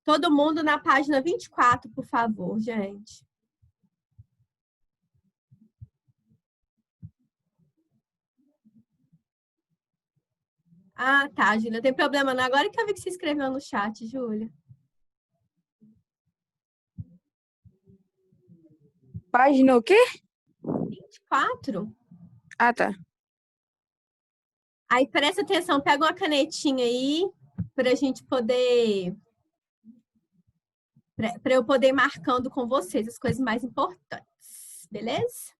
Todo mundo na página 24, por favor, gente. Ah, tá, Júlia. Não tem problema não. Agora que eu vi que você escreveu no chat, Júlia. Página o quê? 24? Ah, tá. Aí, presta atenção. Pega uma canetinha aí para a gente poder... Para eu poder ir marcando com vocês as coisas mais importantes. Beleza?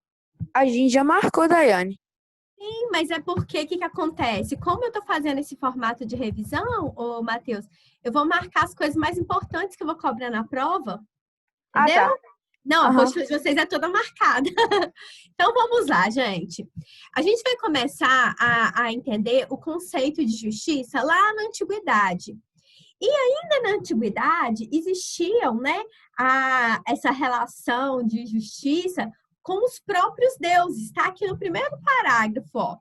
A gente já marcou, Daiane. Sim, mas é porque o que acontece? Como eu tô fazendo esse formato de revisão, ô Matheus, eu vou marcar as coisas mais importantes que eu vou cobrar na prova, Ah, entendeu? tá. Não, a Aham. apostila de vocês é toda marcada. Então vamos lá, gente. A gente vai começar a entender o conceito de justiça lá na antiguidade. E ainda na antiguidade existiam, né, essa relação de justiça com os próprios deuses, tá? Aqui no primeiro parágrafo, ó.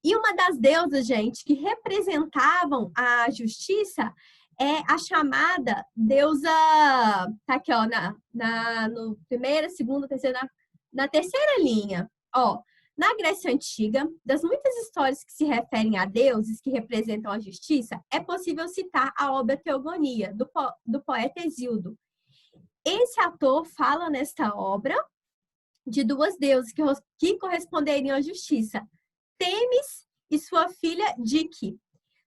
E uma das deusas, gente, que representavam a justiça é a chamada deusa, tá aqui, ó, no primeira, segunda, terceira, na terceira linha, ó. Na Grécia Antiga, das muitas histórias que se referem a deuses que representam a justiça, é possível citar a obra Teogonia, do poeta Hesíodo. Esse autor fala nesta obra de duas deusas que corresponderiam à justiça, Temis e sua filha Dike.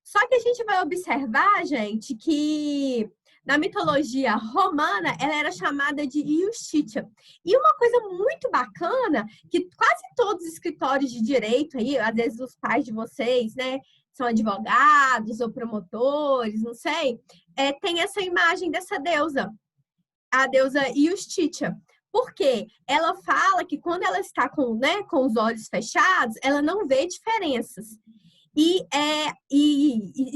Só que a gente vai observar, gente, que na mitologia romana ela era chamada de Iustitia. E uma coisa muito bacana, que quase todos os escritórios de direito aí, às vezes os pais de vocês, né, são advogados ou promotores, não sei, tem essa imagem dessa deusa, a deusa Iustitia. Porque ela fala que quando ela está com os olhos fechados, ela não vê diferenças. E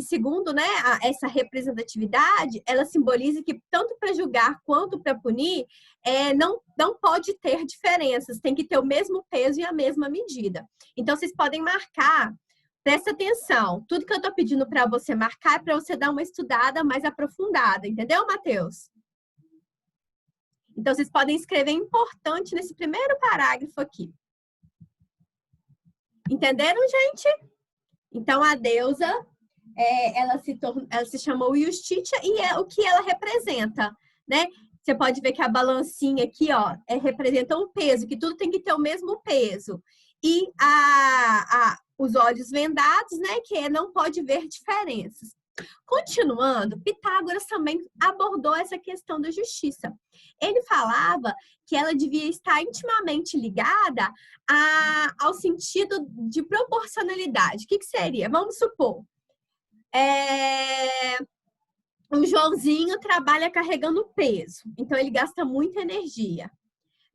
segundo, né, essa representatividade, ela simboliza que tanto para julgar quanto para punir, não pode ter diferenças, tem que ter o mesmo peso e a mesma medida. Então, vocês podem marcar, presta atenção, tudo que eu estou pedindo para você marcar é para você dar uma estudada mais aprofundada, entendeu, Matheus? Então, vocês podem escrever importante nesse primeiro parágrafo aqui. Entenderam, gente? Então, a deusa, ela se chamou Justitia e é o que ela representa, né? Você pode ver que a balancinha aqui, ó, representa um peso, que tudo tem que ter o mesmo peso. E os olhos vendados, né, que não pode ver diferenças. Continuando, Pitágoras também abordou essa questão da justiça. Ele falava que ela devia estar intimamente ligada ao sentido de proporcionalidade. O que seria? Vamos supor, o Joãozinho trabalha carregando peso, então ele gasta muita energia.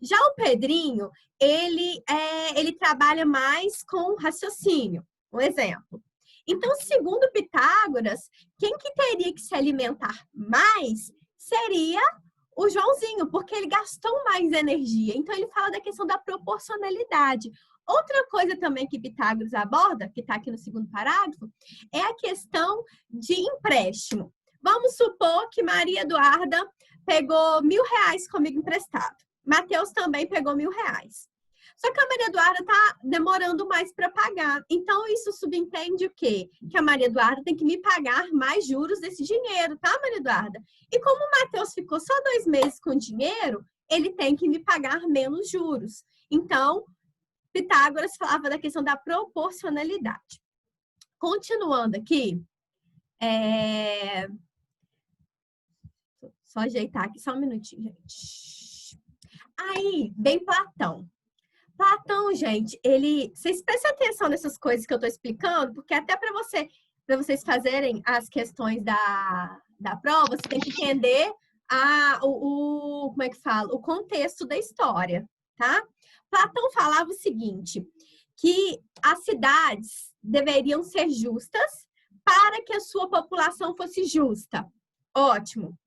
Já o Pedrinho, ele trabalha mais com raciocínio. Um exemplo. Então, segundo Pitágoras, quem que teria que se alimentar mais seria o Joãozinho, porque ele gastou mais energia. Então, ele fala da questão da proporcionalidade. Outra coisa também que Pitágoras aborda, que está aqui no segundo parágrafo, é a questão de empréstimo. Vamos supor que Maria Eduarda pegou R$1.000 comigo emprestado. Matheus também pegou R$1.000. Só que a Maria Eduarda está demorando mais para pagar. Então, isso subentende o quê? Que a Maria Eduarda tem que me pagar mais juros desse dinheiro, tá, Maria Eduarda? E como o Matheus ficou só 2 meses com dinheiro, ele tem que me pagar menos juros. Então, Pitágoras falava da questão da proporcionalidade. Continuando aqui, só ajeitar aqui, só um minutinho, gente. Aí, vem Platão. Platão, gente, vocês prestem atenção nessas coisas que eu estou explicando, porque até para vocês fazerem as questões da prova, você tem que entender como é que fala? O contexto da história, tá? Platão falava o seguinte, que as cidades deveriam ser justas para que a sua população fosse justa. Ótimo.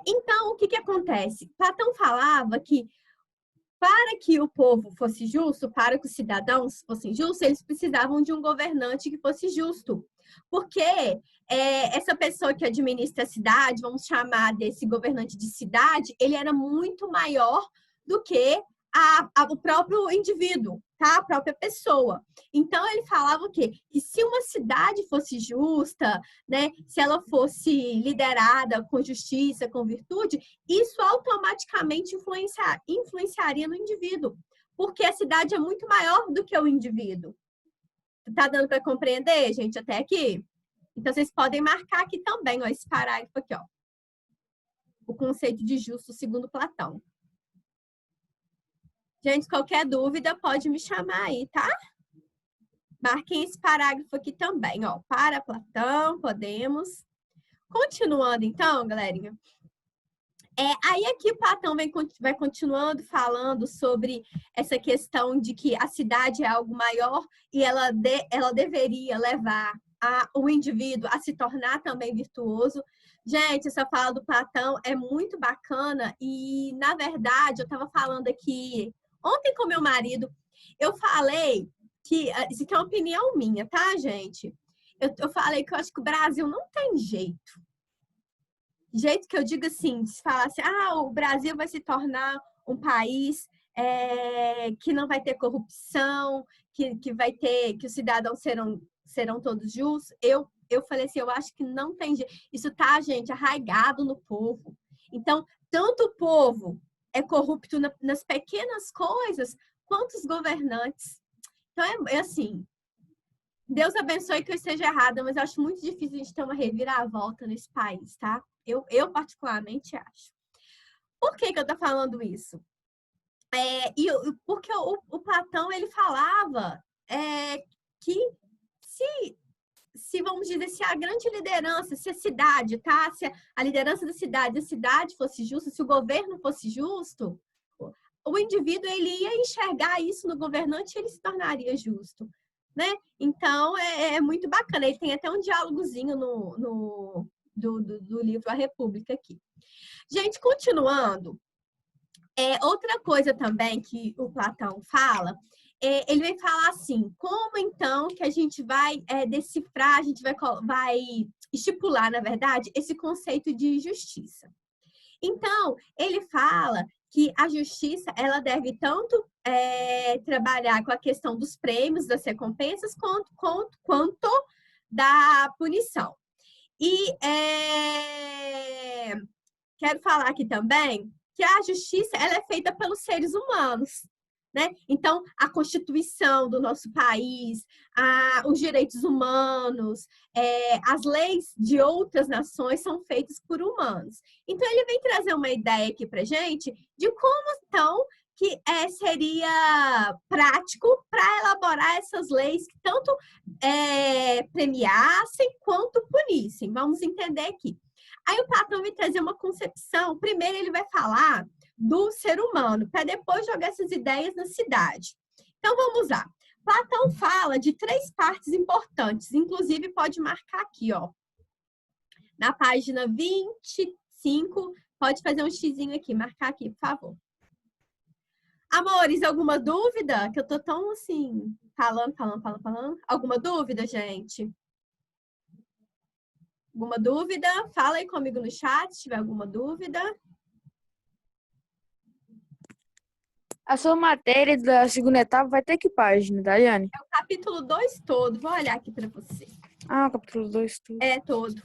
Então, o que acontece? Platão falava que para que o povo fosse justo, para que os cidadãos fossem justos, eles precisavam de um governante que fosse justo. Porque essa pessoa que administra a cidade, vamos chamar desse governante de cidade, ele era muito maior do que o próprio indivíduo, tá? A própria pessoa. Então, ele falava o quê? Que se uma cidade fosse justa, né? Se ela fosse liderada com justiça, com virtude, isso automaticamente influenciaria no indivíduo. Porque a cidade é muito maior do que o indivíduo. Tá dando para compreender, gente, até aqui? Então, vocês podem marcar aqui também, ó, esse parágrafo aqui, ó. O conceito de justo segundo Platão. Gente, qualquer dúvida pode me chamar aí, tá? Marquem esse parágrafo aqui também, ó. Para Platão, podemos. Continuando, então, galerinha. Aí aqui o Platão vai continuando falando sobre essa questão de que a cidade é algo maior e ela deveria levar o indivíduo a se tornar também virtuoso. Gente, essa fala do Platão é muito bacana e, na verdade, eu estava falando aqui ontem com meu marido, eu falei que, isso aqui é uma opinião minha, tá, gente? Eu falei que eu acho que o Brasil não tem jeito. Jeito que eu digo assim, se falasse, o Brasil vai se tornar um país que não vai ter corrupção, que vai ter, que os cidadãos serão todos justos, eu falei assim, eu acho que não tem jeito. Isso tá, gente, arraigado no povo. Então, tanto o povo é corrupto nas pequenas coisas, quanto os governantes. Então, é assim, Deus abençoe que eu esteja errada, mas eu acho muito difícil a gente ter uma reviravolta nesse país, tá? Eu particularmente acho. Por que eu tô falando isso? Porque o Platão, ele falava que se, vamos dizer, se a grande liderança, se a cidade, tá? Se a liderança da cidade, a cidade fosse justa, se o governo fosse justo, o indivíduo, ele ia enxergar isso no governante e ele se tornaria justo, né? Então, é muito bacana. Ele tem até um diálogozinho do livro A República aqui. Gente, continuando, outra coisa também que o Platão fala, ele vai falar assim, como então que a gente vai decifrar, a gente vai estipular, na verdade, esse conceito de justiça. Então, ele fala que a justiça, ela deve tanto trabalhar com a questão dos prêmios, das recompensas, quanto da punição. E quero falar aqui também que a justiça, ela é feita pelos seres humanos, né? Então, a Constituição do nosso país, os direitos humanos, as leis de outras nações são feitas por humanos. Então, ele vem trazer uma ideia aqui para gente de como, então, que seria prático para elaborar essas leis que tanto premiassem quanto punissem. Vamos entender aqui. Aí o Platão vai trazer uma concepção. Primeiro ele vai falar do ser humano, para depois jogar essas ideias na cidade. Então vamos lá. Platão fala de 3 partes importantes, inclusive pode marcar aqui, ó. Na página 25, pode fazer um xizinho aqui, marcar aqui, por favor. Amores, alguma dúvida? Que eu tô tão assim, falando. Alguma dúvida, gente? Alguma dúvida? Fala aí comigo no chat, se tiver alguma dúvida. A sua matéria da segunda etapa vai ter que página, Daiane? É o capítulo 2 todo. Vou olhar aqui para você. O capítulo 2 tudo. É, todo.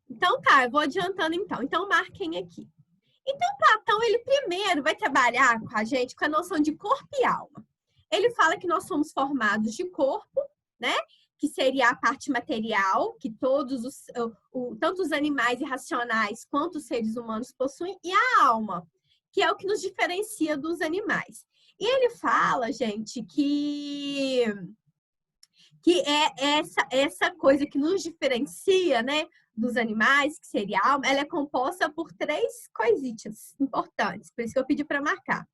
Então tá, eu vou adiantando então. Então marquem aqui. Então Platão, ele primeiro vai trabalhar com a gente com a noção de corpo e alma. Ele fala que nós somos formados de corpo, né? Que seria a parte material, que tanto os animais irracionais quanto os seres humanos possuem, e a alma, que é o que nos diferencia dos animais. E ele fala, gente, que é essa coisa que nos diferencia, né, dos animais, que seria a alma, ela é composta por 3 coisitas importantes, por isso que eu pedi para marcar.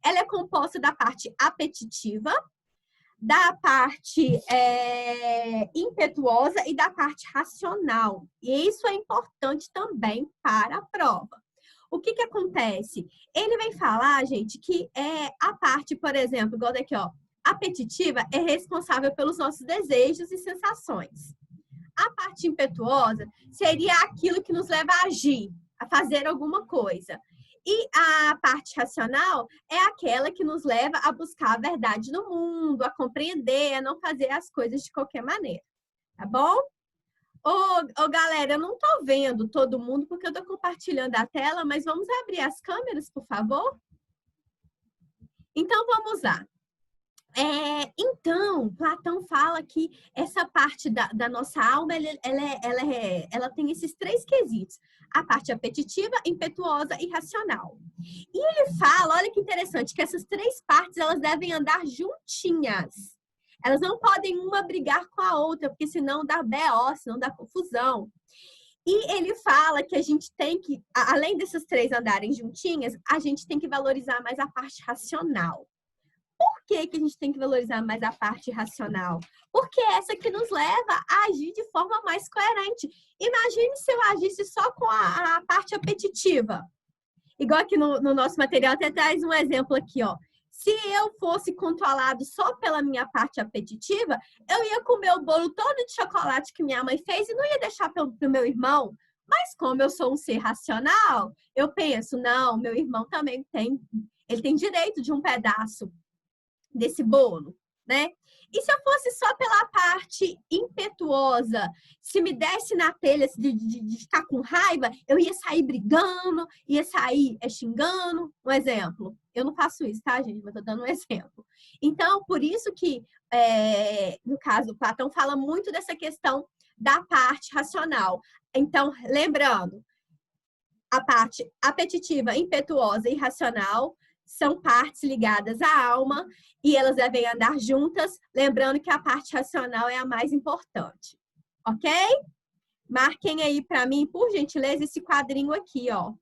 Ela é composta da parte apetitiva, da parte impetuosa e da parte racional. E isso é importante também para a prova. O que acontece? Ele vai falar, gente, que a parte, por exemplo, igual daqui, ó, apetitiva é responsável pelos nossos desejos e sensações. A parte impetuosa seria aquilo que nos leva a agir, a fazer alguma coisa. E a parte racional é aquela que nos leva a buscar a verdade no mundo, a compreender, a não fazer as coisas de qualquer maneira. Tá bom? Galera, eu não tô vendo todo mundo porque eu tô compartilhando a tela, mas vamos abrir as câmeras, por favor? Então, vamos lá. Então, Platão fala que essa parte da nossa alma, ela tem esses três quesitos. A parte apetitiva, impetuosa e racional. E ele fala, olha que interessante, que essas três partes, elas devem andar juntinhas. Elas não podem uma brigar com a outra, porque senão dá BO, senão dá confusão. E ele fala que a gente tem que, além dessas três andarem juntinhas, a gente tem que valorizar mais a parte racional. Por que a gente tem que valorizar mais a parte racional? Porque é essa que nos leva a agir de forma mais coerente. Imagine se eu agisse só com a parte apetitiva. Igual aqui no nosso material, até traz um exemplo aqui, ó. Se eu fosse controlado só pela minha parte apetitiva, eu ia comer o bolo todo de chocolate que minha mãe fez e não ia deixar para o meu irmão. Mas como eu sou um ser racional, eu penso, não, meu irmão também ele tem direito de um pedaço desse bolo, né? E se eu fosse só pela parte impetuosa, se me desse na telha de ficar com raiva, eu ia sair brigando, ia sair xingando. Um exemplo. Eu não faço isso, tá, gente? Mas tô dando um exemplo. Então, por isso que, no caso, o Platão fala muito dessa questão da parte racional. Então, lembrando, a parte apetitiva, impetuosa e racional são partes ligadas à alma e elas devem andar juntas, lembrando que a parte racional é a mais importante. Ok? Marquem aí para mim, por gentileza, esse quadrinho aqui, ó.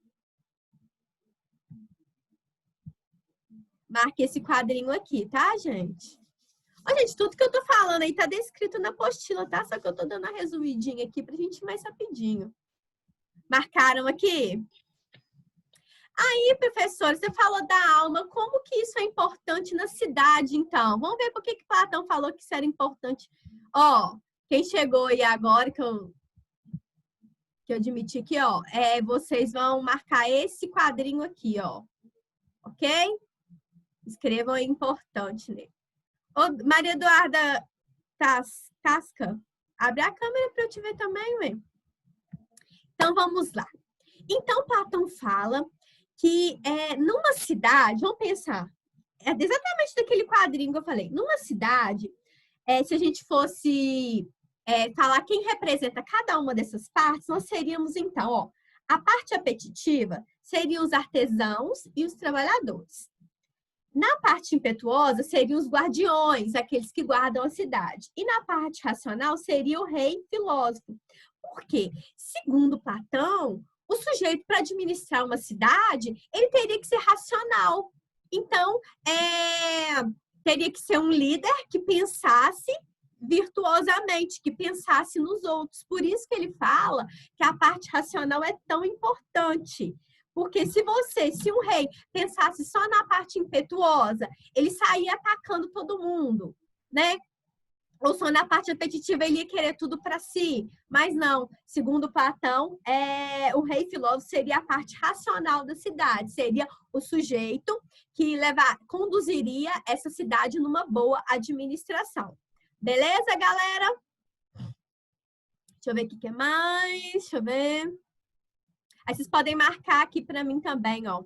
Marque esse quadrinho aqui, tá, gente? Ó, gente, tudo que eu tô falando aí tá descrito na apostila, tá? Só que eu tô dando uma resumidinha aqui pra gente ir mais rapidinho. Marcaram aqui? Aí, professor, você falou da alma, como que isso é importante na cidade, então? Vamos ver por que Platão falou que isso era importante. Ó, quem chegou aí agora, que eu admiti aqui, ó, vocês vão marcar esse quadrinho aqui, ó. Ok? Escrevam aí importante nele. Ô, Maria Eduarda Tasca, abre a câmera para eu te ver também, ué. Então, vamos lá. Então, Platão fala que numa cidade, vamos pensar, é exatamente daquele quadrinho que eu falei, numa cidade, se a gente fosse falar quem representa cada uma dessas partes, nós seríamos, então, ó, a parte apetitiva seriam os artesãos e os trabalhadores. Na parte impetuosa, seriam os guardiões, aqueles que guardam a cidade. E na parte racional, seria o rei filósofo. Por quê? Segundo Platão, o sujeito, para administrar uma cidade, ele teria que ser racional. Então, teria que ser um líder que pensasse virtuosamente, que pensasse nos outros. Por isso que ele fala que a parte racional é tão importante. Porque se um rei pensasse só na parte impetuosa, ele saía atacando todo mundo, né? Ou só na parte apetitiva ele ia querer tudo para si. Mas não, segundo Platão, o rei filósofo seria a parte racional da cidade, seria o sujeito que conduziria essa cidade numa boa administração. Beleza, galera? Deixa eu ver o que mais. Deixa eu ver. Aí vocês podem marcar aqui para mim também, ó.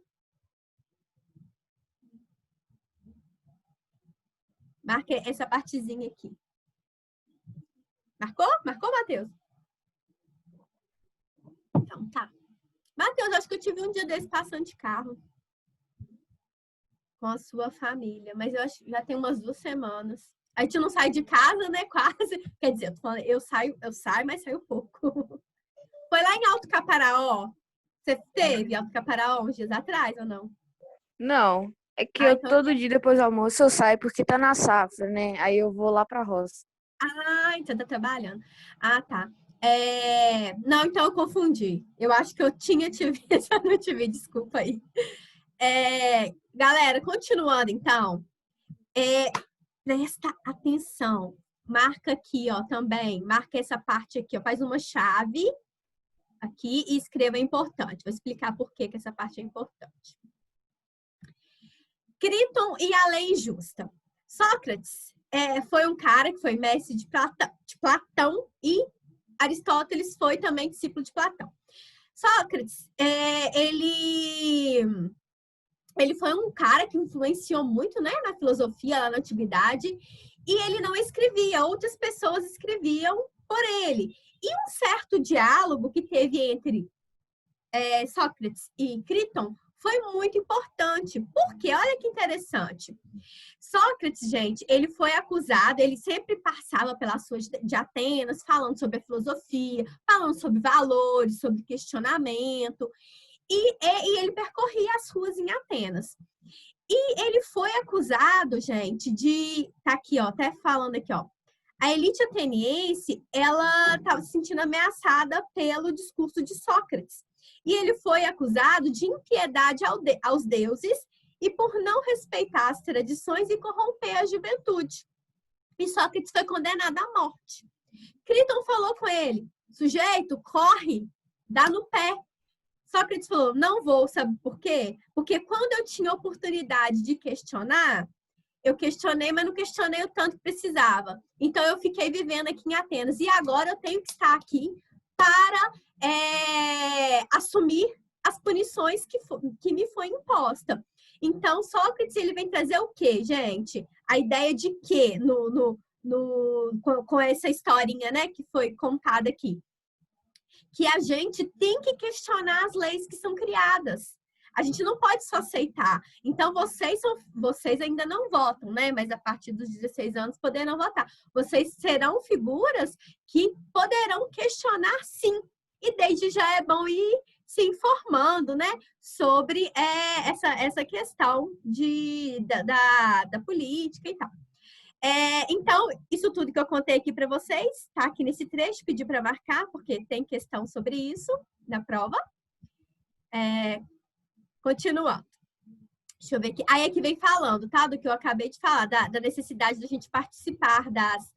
Marque essa partezinha aqui. Marcou? Marcou, Matheus? Então, tá. Matheus, acho que eu tive um dia desse passando de carro com a sua família, mas eu acho que já tem umas 2 semanas. A gente não sai de casa, né? Quase. Quer dizer, eu saio, mas saio pouco. Foi lá em Alto Caparaó. Você teve Alto Caparaó uns dias atrás ou não? Não, é que eu então... todo dia depois do almoço eu saio porque tá na safra, né? Aí eu vou lá pra roça. Ah, então tá trabalhando. Ah, tá. Não, então eu confundi. Eu acho que eu tinha te visto, eu não te vi, desculpa aí. Galera, continuando então. Presta atenção. marca aqui, ó, também. Marca essa parte aqui, ó. Faz uma chave aqui e escreva importante. Vou explicar por que essa parte é importante. Criton e a lei injusta. Sócrates foi um cara que foi mestre de Platão e Aristóteles foi também discípulo de Platão. Sócrates, ele foi um cara que influenciou muito, né, na filosofia lá na antiguidade, e ele não escrevia, outras pessoas escreviam por ele. E um certo diálogo que teve entre Sócrates e Criton foi muito importante, porque olha que interessante. Sócrates, gente, ele foi acusado, ele sempre passava pelas ruas de Atenas, falando sobre a filosofia, falando sobre valores, sobre questionamento, e ele percorria as ruas em Atenas. E ele foi acusado, gente, de... Tá aqui, ó, até falando aqui, ó. A elite ateniense, ela estava se sentindo ameaçada pelo discurso de Sócrates. E ele foi acusado de impiedade aos deuses e por não respeitar as tradições e corromper a juventude. E Sócrates foi condenado à morte. Criton falou com ele, sujeito, corre, dá no pé. Sócrates falou, não vou, sabe por quê? Porque quando eu tinha oportunidade de questionar, eu questionei, mas não questionei o tanto que precisava. Então, eu fiquei vivendo aqui em Atenas. E agora eu tenho que estar aqui para assumir as punições que me foi imposta. Então, Sócrates, ele vem trazer o quê, gente? A ideia de quê com essa historinha, né, que foi contada aqui? Que a gente tem que questionar as leis que são criadas. A gente não pode só aceitar. Então, vocês ainda não votam, né? Mas a partir dos 16 anos poderão votar. Vocês serão figuras que poderão questionar, sim. E desde já é bom ir se informando, né? Sobre essa questão da política e tal. Então, isso tudo que eu contei aqui para vocês, tá aqui nesse trecho, pedi para marcar, porque tem questão sobre isso na prova. Continuando. Deixa eu ver aqui. Aí aqui vem falando, tá? Do que eu acabei de falar, da necessidade da gente participar das...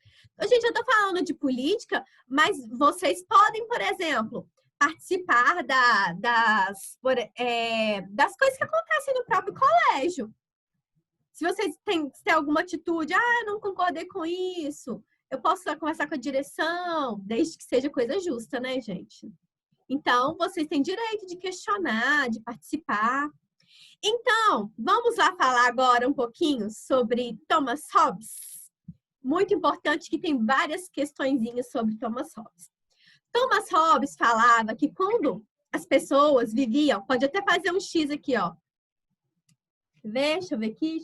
Gente, eu tô falando de política, mas vocês podem, por exemplo, participar das coisas que acontecem no próprio colégio. Se vocês têm alguma atitude, não concordei com isso, eu posso conversar com a direção, desde que seja coisa justa, né, gente? Então, vocês têm direito de questionar, de participar. Então, vamos lá falar agora um pouquinho sobre Thomas Hobbes. Muito importante que tem várias questõezinhas sobre Thomas Hobbes. Thomas Hobbes falava que quando as pessoas viviam... Pode até fazer um X aqui, ó. Deixa eu ver aqui.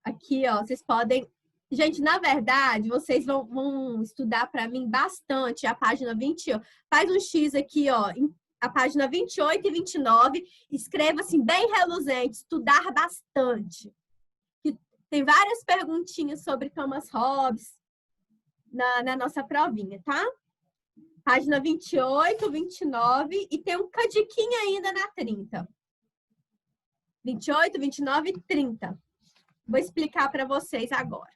Aqui, ó, vocês podem... Gente, na verdade, vocês vão estudar para mim bastante a página 28. Faz um X aqui, ó, a página 28 e 29. Escreva assim, bem reluzente, estudar bastante. Tem várias perguntinhas sobre Thomas Hobbes na nossa provinha, tá? Página 28, 29 e tem um cadiquinho ainda na 30. 28, 29 e 30. Vou explicar para vocês agora.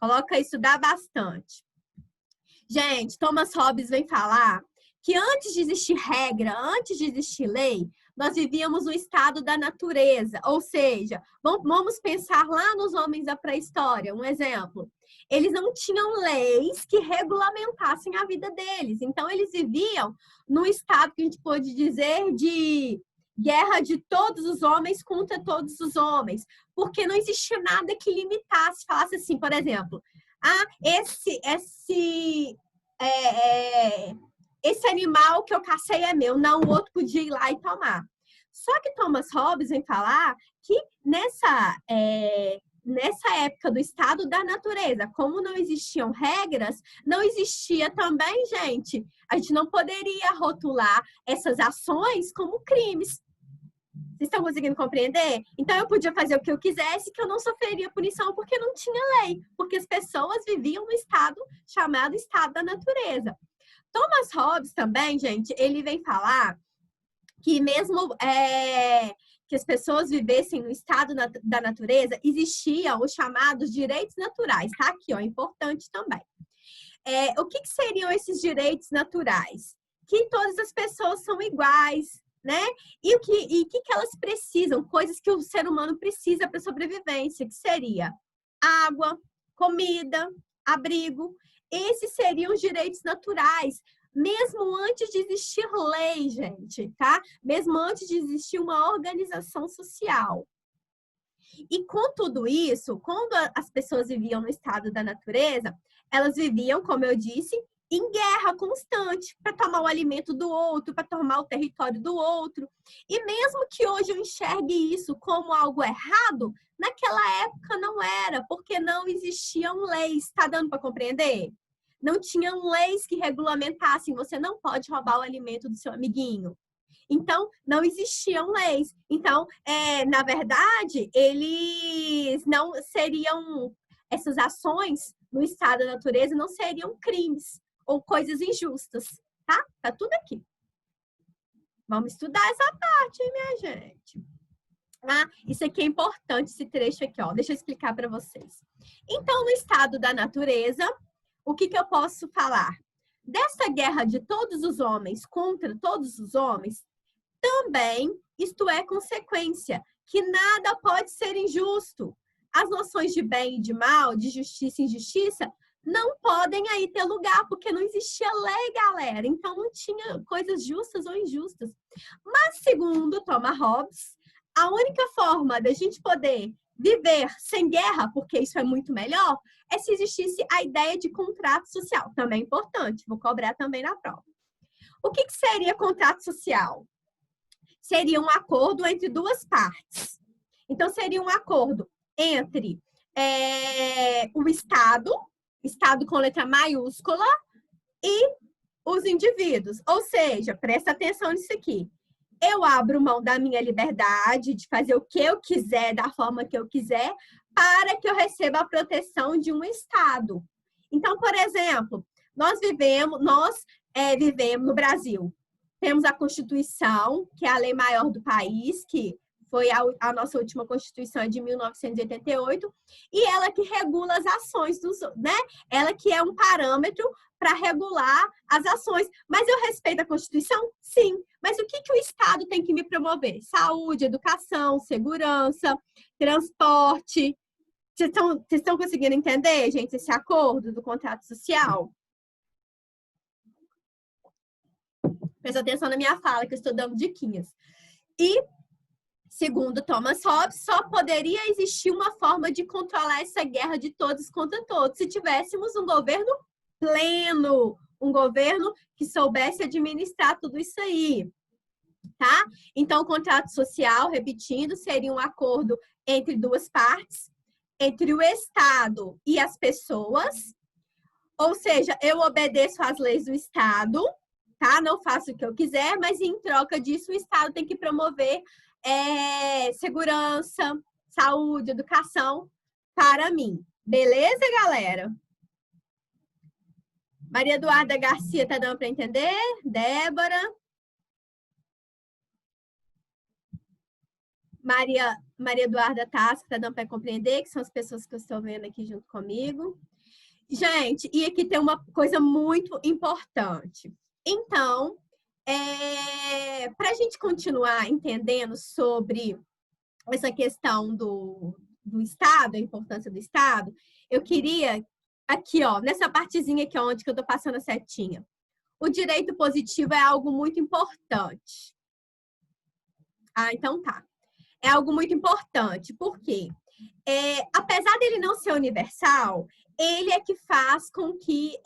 Coloca estudar bastante. Gente, Thomas Hobbes vem falar que antes de existir regra, antes de existir lei, nós vivíamos no estado da natureza. Ou seja, vamos pensar lá nos homens da pré-história, um exemplo. Eles não tinham leis que regulamentassem a vida deles. Então, eles viviam num estado que a gente pode dizer de guerra de todos os homens contra todos os homens. Porque não existia nada que limitasse, falasse assim, por exemplo, esse animal que eu cacei é meu, não, o outro podia ir lá e tomar. Só que Thomas Hobbes vem falar que nessa época do estado da natureza, como não existiam regras, não existia também, gente, a gente não poderia rotular essas ações como crimes. Vocês estão conseguindo compreender? Então, eu podia fazer o que eu quisesse, que eu não sofreria punição, porque não tinha lei. Porque as pessoas viviam no estado chamado estado da natureza. Thomas Hobbes também, gente, ele vem falar que mesmo que as pessoas vivessem no estado da natureza, existiam os chamados direitos naturais, tá? Aqui, ó, importante também. O que seriam esses direitos naturais? Que todas as pessoas são iguais, né? E o que elas precisam? Coisas que o ser humano precisa para sobrevivência, que seria água, comida, abrigo. Esses seriam os direitos naturais, mesmo antes de existir lei, gente, tá? Mesmo antes de existir uma organização social. E com tudo isso, quando as pessoas viviam no estado da natureza, elas viviam, como eu disse, em guerra constante para tomar o alimento do outro, para tomar o território do outro. E mesmo que hoje eu enxergue isso como algo errado, naquela época não era, porque não existiam leis. Está dando para compreender? Não tinham leis que regulamentassem. Você não pode roubar o alimento do seu amiguinho. Então, não existiam leis. Então, na verdade, eles não seriam, essas ações no estado da natureza não seriam crimes ou coisas injustas, tá? Tá tudo aqui. Vamos estudar essa parte, hein, minha gente? Ah, isso aqui é importante, esse trecho aqui, ó. Deixa eu explicar para vocês. Então, no estado da natureza, o que eu posso falar? Dessa guerra de todos os homens contra todos os homens, também isto é consequência, que nada pode ser injusto. As noções de bem e de mal, de justiça e injustiça, não podem aí ter lugar, porque não existia lei, galera. Então, não tinha coisas justas ou injustas. Mas, segundo Thomas Hobbes, a única forma da gente poder viver sem guerra, porque isso é muito melhor, é se existisse a ideia de contrato social. Também é importante, vou cobrar também na prova. O que seria contrato social? Seria um acordo entre duas partes. Então, seria um acordo entre o Estado com letra maiúscula, e os indivíduos. Ou seja, presta atenção nisso aqui. Eu abro mão da minha liberdade de fazer o que eu quiser, da forma que eu quiser, para que eu receba a proteção de um Estado. Então, por exemplo, nós vivemos no Brasil. Temos a Constituição, que é a lei maior do país, que foi a nossa última Constituição de 1988, e ela que regula as ações, né? Ela que é um parâmetro para regular as ações. Mas eu respeito a Constituição? Sim. Mas o que o Estado tem que me promover? Saúde, educação, segurança, transporte. Vocês estão conseguindo entender, gente, esse acordo do contrato social? Presta atenção na minha fala, que eu estou dando diquinhas. E, segundo Thomas Hobbes, só poderia existir uma forma de controlar essa guerra de todos contra todos se tivéssemos um governo pleno, um governo que soubesse administrar tudo isso aí, tá? Então, o contrato social, repetindo, seria um acordo entre duas partes, entre o Estado e as pessoas, ou seja, eu obedeço às leis do Estado, tá? Não faço o que eu quiser, mas em troca disso o Estado tem que promover segurança, saúde, educação para mim. Beleza, galera? Maria Eduarda Garcia, tá dando para entender? Débora? Maria Eduarda Tasca, tá dando para compreender, que são as pessoas que eu estou vendo aqui junto comigo. Gente, e aqui tem uma coisa muito importante. Então, para a gente continuar entendendo sobre essa questão do Estado, a importância do Estado, eu queria, aqui, ó, nessa partezinha aqui, onde que eu tô passando a setinha. O direito positivo é algo muito importante. Ah, então tá. É algo muito importante, porque apesar dele não ser universal, ele é que faz com que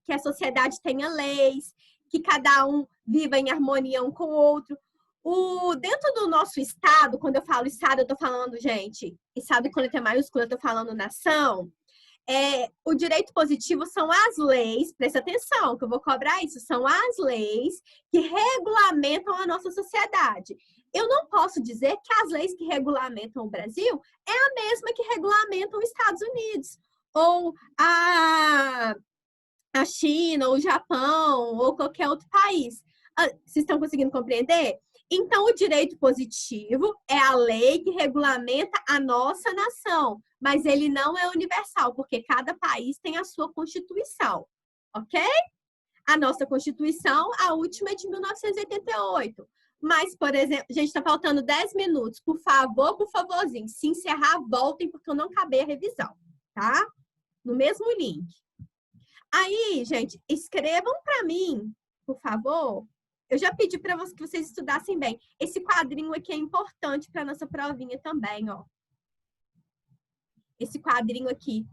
a sociedade tenha leis, que cada um viva em harmonia um com o outro. Dentro do nosso Estado, quando eu falo Estado, eu estou falando, gente, Estado com letra maiúscula, eu estou falando nação. O direito positivo são as leis, presta atenção, que eu vou cobrar isso, são as leis que regulamentam a nossa sociedade. Eu não posso dizer que as leis que regulamentam o Brasil é a mesma que regulamentam os Estados Unidos, ou a China, ou o Japão, ou qualquer outro país. Vocês estão conseguindo compreender? Então, o direito positivo é a lei que regulamenta a nossa nação, mas ele não é universal, porque cada país tem a sua Constituição, ok? A nossa Constituição, a última é de 1988. Mas, por exemplo, gente, está faltando 10 minutos. Por favor, por favorzinho, se encerrar, voltem, porque eu não acabei a revisão, tá? No mesmo link. Aí, gente, escrevam para mim, por favor. Eu já pedi para que vocês estudassem bem. Esse quadrinho aqui é importante para nossa provinha também, ó. Esse quadrinho aqui.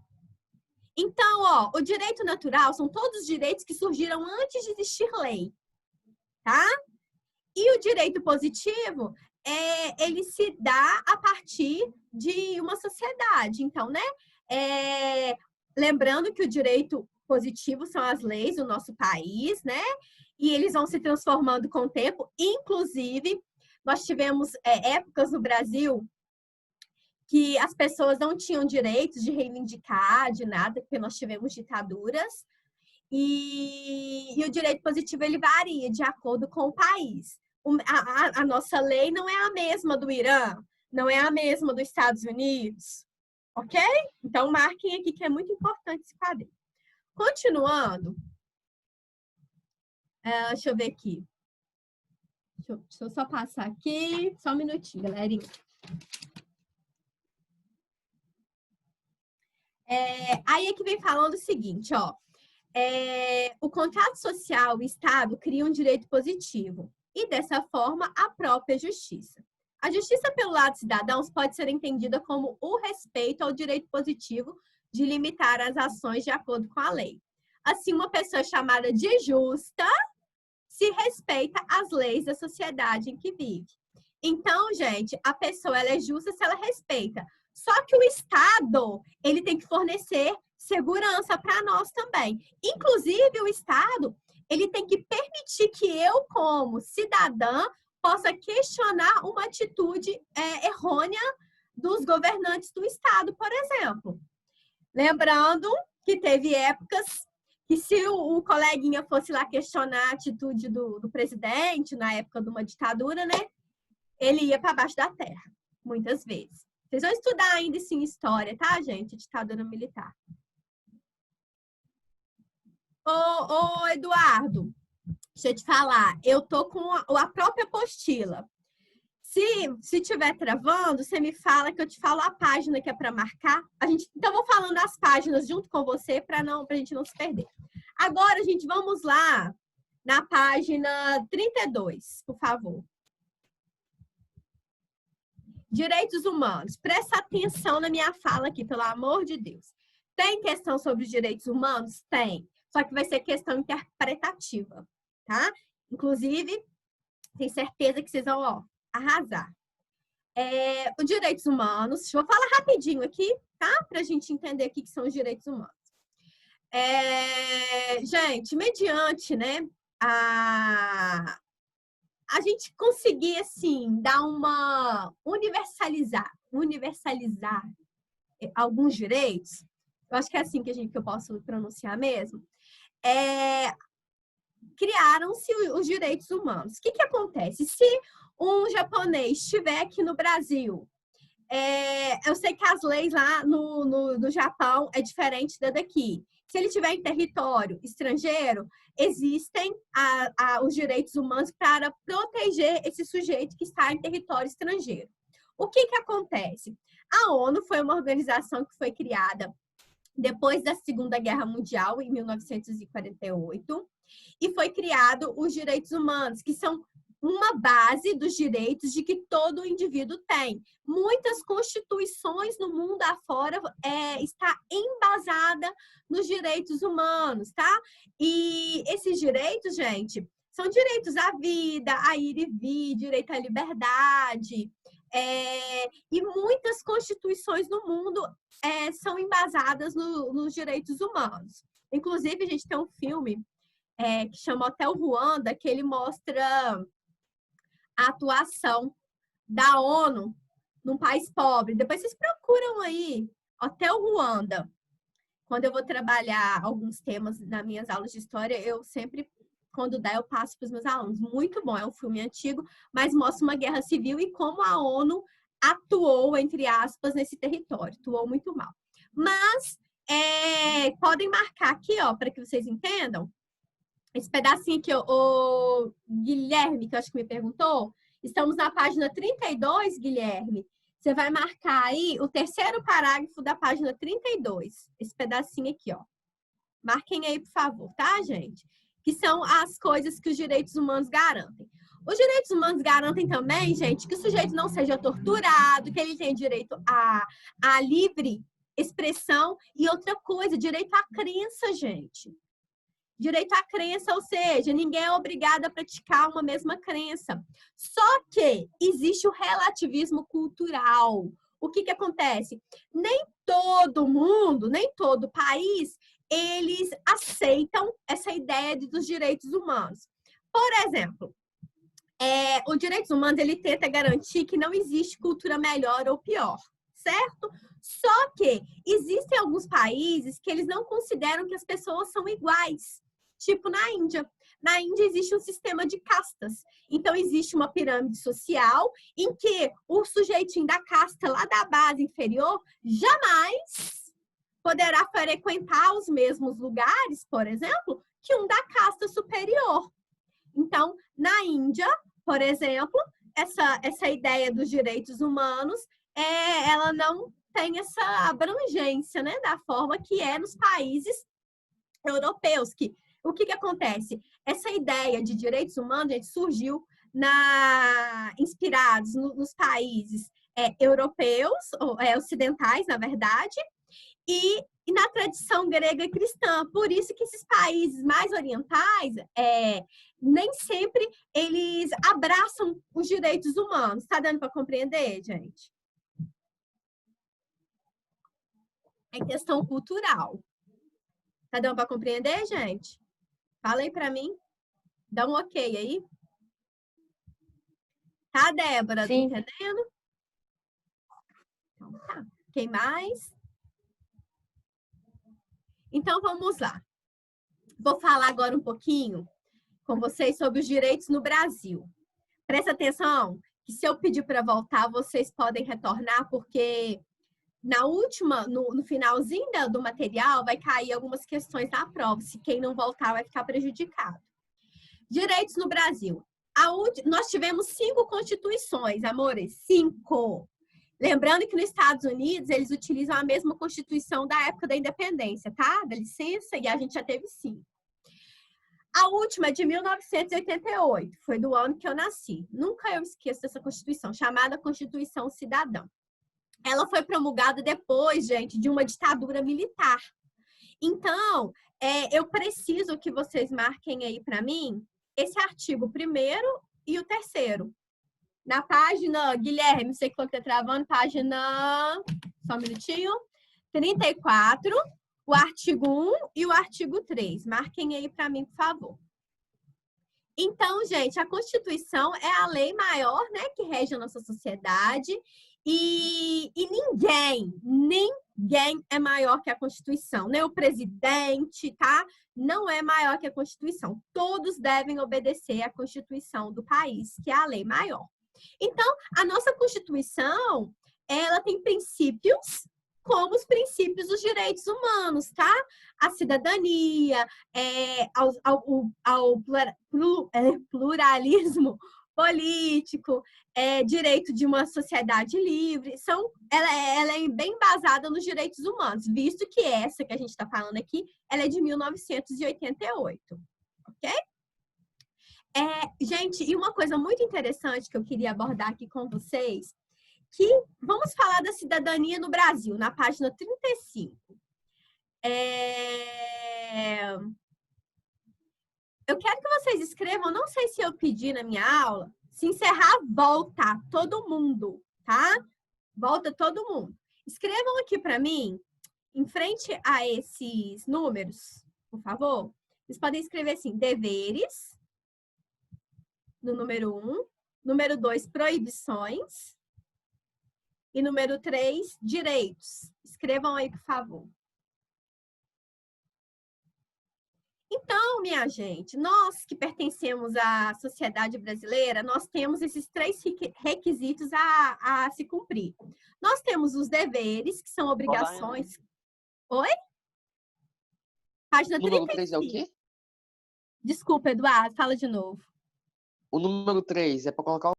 Então, ó, o direito natural são todos os direitos que surgiram antes de existir lei, tá? E o direito positivo, ele se dá a partir de uma sociedade. Então, né? Lembrando que o direito positivo são as leis do nosso país, né? E eles vão se transformando com o tempo. Inclusive, nós tivemos épocas no Brasil que as pessoas não tinham direitos de reivindicar, de nada, porque nós tivemos ditaduras. E o direito positivo, ele varia de acordo com o país. A nossa lei não é a mesma do Irã, não é a mesma dos Estados Unidos, ok? Então, marquem aqui que é muito importante esse quadrinho. Continuando, deixa eu ver aqui. Deixa eu só passar aqui, só um minutinho, galerinha. Aí é que vem falando o seguinte, ó. O contrato social, o Estado, cria um direito positivo e, dessa forma, a própria justiça. A justiça pelo lado dos cidadãos pode ser entendida como o respeito ao direito positivo de limitar as ações de acordo com a lei. Assim, uma pessoa chamada de justa se respeita as leis da sociedade em que vive. Então, gente, a pessoa ela é justa se ela respeita. Só que o Estado, ele tem que fornecer segurança para nós também. Inclusive, o Estado, ele tem que permitir que eu, como cidadã, possa questionar uma atitude errônea dos governantes do Estado, por exemplo. Lembrando que teve épocas que se o coleguinha fosse lá questionar a atitude do presidente, na época de uma ditadura, né? Ele ia para baixo da terra, muitas vezes. Vocês vão estudar ainda sim história, tá, gente? Ditadura militar. Ô, Eduardo, deixa eu te falar. Eu tô com a própria apostila. Se tiver travando, você me fala que eu te falo a página que é para marcar. Então, vou falando as páginas junto com você para a gente não se perder. Agora, gente, vamos lá na página 32, por favor. Direitos humanos. Presta atenção na minha fala aqui, pelo amor de Deus. Tem questão sobre os direitos humanos? Tem. Só que vai ser questão interpretativa, tá? Inclusive, tenho certeza que vocês vão, arrasar. Os direitos humanos, vou falar rapidinho aqui, tá? Pra gente entender o que são os direitos humanos. Gente, mediante, né, a gente conseguir, assim, dar uma universalizar alguns direitos, eu acho que é assim que eu posso pronunciar mesmo, criaram-se os direitos humanos. O que acontece? Se um japonês estiver aqui no Brasil, eu sei que as leis lá no Japão é diferente da daqui. Se ele estiver em território estrangeiro, existem os direitos humanos para proteger esse sujeito que está em território estrangeiro. O que acontece? A ONU foi uma organização que foi criada depois da Segunda Guerra Mundial, em 1948, e foi criado os direitos humanos, que são uma base dos direitos de que todo indivíduo tem. Muitas constituições no mundo afora está embasada nos direitos humanos, tá? E esses direitos, gente, são direitos à vida, a ir e vir, direito à liberdade. E muitas constituições no mundo são embasadas nos direitos humanos. Inclusive, a gente tem um filme que chama Hotel Ruanda, que ele mostra a atuação da ONU num país pobre. Depois vocês procuram aí, Hotel Ruanda. Quando eu vou trabalhar alguns temas nas minhas aulas de história, eu sempre quando dá, eu passo para os meus alunos. Muito bom, é um filme antigo, mas mostra uma guerra civil e como a ONU atuou, entre aspas, nesse território. Atuou muito mal. Mas podem marcar aqui, ó, para que vocês entendam. Esse pedacinho aqui, o Guilherme, que eu acho que me perguntou, estamos na página 32, Guilherme. Você vai marcar aí o terceiro parágrafo da página 32. Esse pedacinho aqui, ó. Marquem aí, por favor, tá, gente? Que são as coisas que os direitos humanos garantem. Os direitos humanos garantem também, gente, que o sujeito não seja torturado, que ele tenha direito à livre expressão e outra coisa, direito à crença, gente. Direito à crença, ou seja, ninguém é obrigado a praticar uma mesma crença. Só que existe o relativismo cultural. O que acontece? Nem todo mundo, nem todo país, eles aceitam essa ideia dos direitos humanos. Por exemplo, os direitos humanos, ele tenta garantir que não existe cultura melhor ou pior, certo? Só que existem alguns países que eles não consideram que as pessoas são iguais. Tipo na Índia. Na Índia existe um sistema de castas. Então, existe uma pirâmide social em que o sujeitinho da casta lá da base inferior jamais poderá frequentar os mesmos lugares, por exemplo, que um da casta superior. Então, na Índia, por exemplo, essa ideia dos direitos humanos, ela não tem essa abrangência, né, da forma que é nos países europeus, o que acontece? Essa ideia de direitos humanos, gente, surgiu inspirados nos países europeus, ocidentais, na verdade, e na tradição grega e cristã. Por isso que esses países mais orientais, nem sempre eles abraçam os direitos humanos. Está dando para compreender, gente? É questão cultural. Está dando para compreender, gente? Fala aí para mim. Dá um ok aí. Tá, Débora? Sim. Tá entendendo? Então, tá. Quem mais? Então, vamos lá. Vou falar agora um pouquinho com vocês sobre os direitos no Brasil. Presta atenção que se eu pedir para voltar, vocês podem retornar, porque no finalzinho do material, vai cair algumas questões na prova. Se quem não voltar vai ficar prejudicado. Direitos no Brasil. Nós tivemos 5 constituições, amores, 5. Lembrando que nos Estados Unidos, eles utilizam a mesma constituição da época da independência, tá? Da licença, e a gente já teve 5. A última é de 1988, foi do ano que eu nasci. Nunca eu esqueço dessa constituição, chamada Constituição Cidadã. Ela foi promulgada depois, gente, de uma ditadura militar. Então, eu preciso que vocês marquem aí para mim esse artigo 1º e o 3º. Na página, Guilherme, você que falou que tá travando, página, só um minutinho, 34, o artigo 1 e o artigo 3. Marquem aí para mim, por favor. Então, gente, a Constituição é a lei maior, né, que rege a nossa sociedade e ninguém é maior que a Constituição, nem o presidente, tá? Não é maior que a Constituição. Todos devem obedecer à Constituição do país, que é a lei maior. Então, a nossa Constituição, ela tem princípios como os princípios dos direitos humanos, tá? A cidadania, ao pluralismo político, direito de uma sociedade livre, ela é bem embasada nos direitos humanos, visto que essa que a gente está falando aqui, ela é de 1988, ok? Gente, e uma coisa muito interessante que eu queria abordar aqui com vocês, que vamos falar da cidadania no Brasil, na página 35. Eu quero que vocês escrevam, não sei se eu pedi na minha aula, se encerrar, volta todo mundo, tá? Volta todo mundo. Escrevam aqui para mim, em frente a esses números, por favor. Vocês podem escrever assim, deveres, no número 1. Número 2, proibições. E número 3, direitos. Escrevam aí, por favor. Então, minha gente, nós que pertencemos à sociedade brasileira, nós temos esses 3 requisitos a se cumprir. Nós temos os deveres, que são obrigações. Oi? Página O número 3 é o 35. quê? Desculpa, Eduardo, fala de novo. O número 3 é para colocar